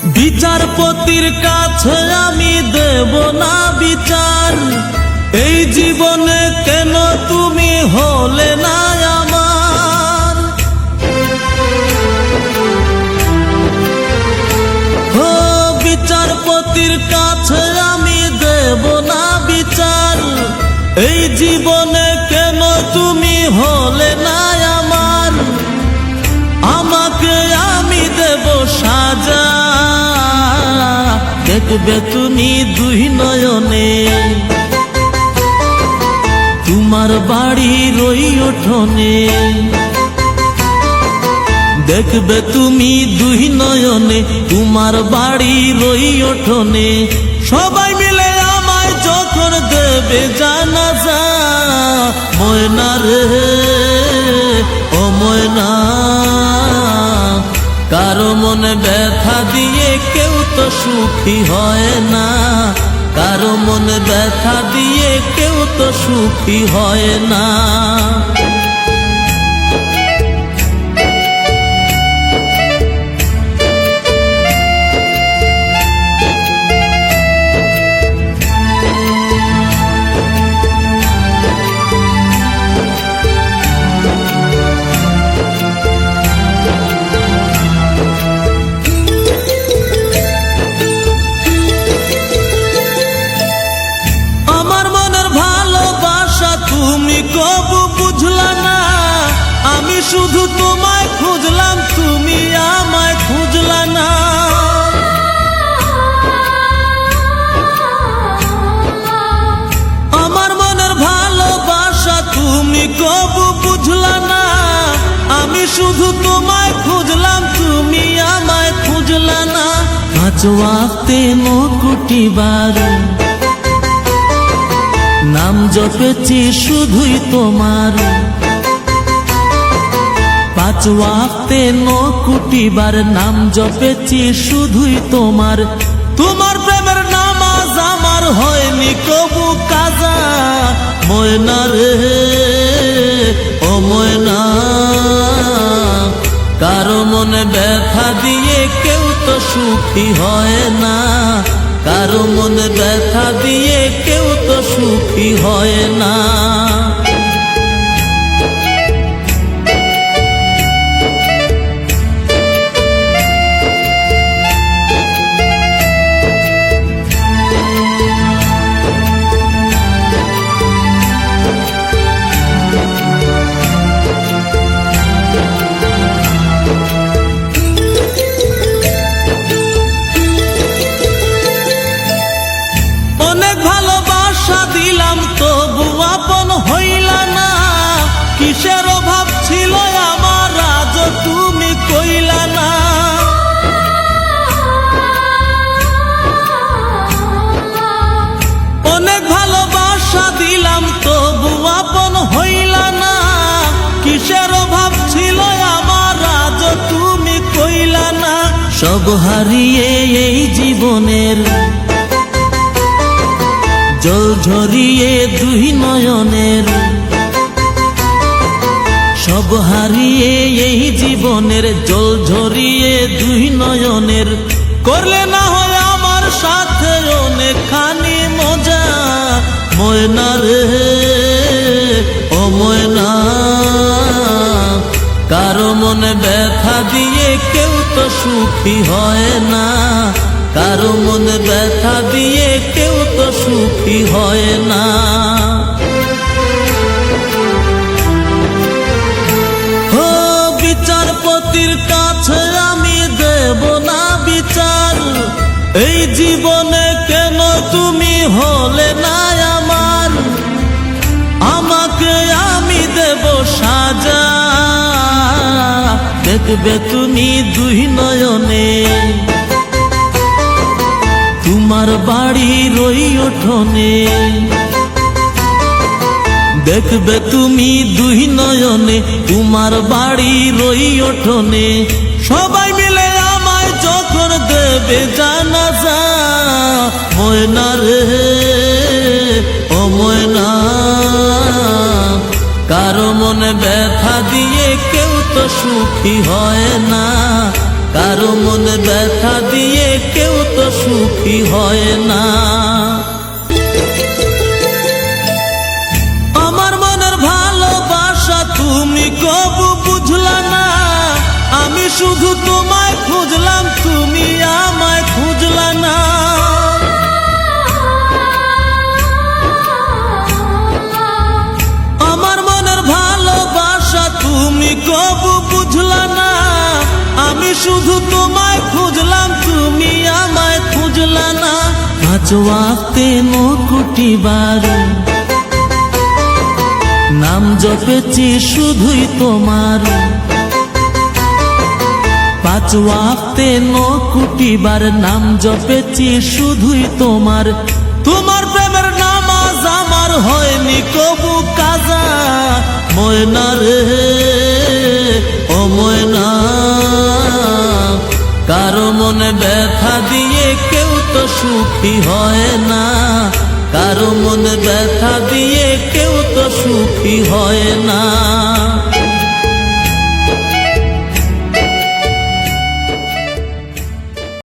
বিচারপতির কাছে আমি দেব না বিচার, এই জীবনে কেন তুমি হলে না আমার। ও বিচারপতির কাছে আমি দেব না বিচার, এই জীবনে কেন তুমি হলে না আমার। আমাকে আমি দেব সাজা, দেখবে তুমি দুই নয়নে, তোমার বাড়ির ওই উঠোনে। দেখবে তুমি দুই নয়নে, তোমার বাড়ির ওই উঠোনে। সবাই মিলে আমায় যখন দেবে জানাজা, ময়না রে ও ময়না, কারো মনে ব্যথা দিয়ে কেউ তো সুখী হয় না, কারো মনে ব্যথা দিয়ে কেউ তো সুখী হয় না। তুমি কবু বুঝলা না, আমি শুধু তোমায় খুঁজলাম, তুমি আমায় খুঁজলা না। আমার মনের ভালোবাসা তুমি কবু বুঝলা না, আমি শুধু তোমায় খুঁজলাম, তুমি আমায় খুঁজলা না। পাঁচ ওয়াক্তে 9 কোটি বার নাম জপেছি শুধুই তোমার, 5 ওয়াক্তে 9 কোটি বার নাম জপেছি শুধুই তোমার। তোমার প্রেমের নামাজ আমার হয়নি কবু কাজা, ময়না রে ও ময়না, কারো মনে ব্যথা দিয়ে কেউ তো সুখী হয় না, কারো মনে ব্যথা দিয়ে কেউ তো সুখী হয় না। দিলাম তবু আপন হইলা না, কিসের অভাব ছিল আমার আজ তুমি কইলা না। অনেক ভালোবাসা দিলাম তবু আপন হইলা না, কিসের অভাব ছিল আমার আজ তুমি কইলা না। সব হারিয়ে এই জীবনের জল ঝরিয়ে দুই নয়নের, সব হারিয়ে এই জীবনের জল ঝরিয়ে দুই নয়নের। করলে না হয় আমার সাথে অনেকখানি মজা, ময়না রে ও ময়না, কারো মনে ব্যথা দিয়ে কেউ তো সুখী হয় না, কারো মনে ব্যথা দিয়ে কেউ তো সুখী হয় না। ও বিচারপতির কাছে আমি দেব না বিচার, এই জীবনে কেন তুমি হলে না আমার। আমাকে আমি দেব সাজা, দেখবে তুমি দুই নয়নে, তোমার বাড়ির ওই উঠোনে। দেখবে তুমি দুই নয়নে, তোমার বাড়ির ওই উঠোনে। সবাই মিলে আমায় যখন দেবে জানাজা, ময়না রে ও ময়না, কারো মনে ব্যথা দিয়ে কেউ তো সুখী হয় না, কারো মনে ব্যথা দিয়ে সুখী হয় না। আমার মনের ভালোবাসা তুমি কবু বুঝলা না, আমি শুধু তোমায় খুঁজলাম তুমি আমায় খুঁজলা না। আমার মনের ভালোবাসা তুমি কবু বুঝলা না, আমি শুধু তোমায় খুঁজলাম তুমি আমায় খুঁজলা না। পাঁচ ওয়াক্তে কোটি বার নাম জপেছি শুধুই তোমার, পাঁচ ওয়াক্তে কোটি বার নাম জপেছি শুধুই তোমার। তোমার প্রেমের নামাজ আমার হয়নি কবু কাজা, ময়না রে ও ময়না, কারো মনে ব্যথা দিয়ে কেউ তো সুখী হয় না, কারো মনে ব্যথা দিয়ে কেউ তো সুখী হয় না।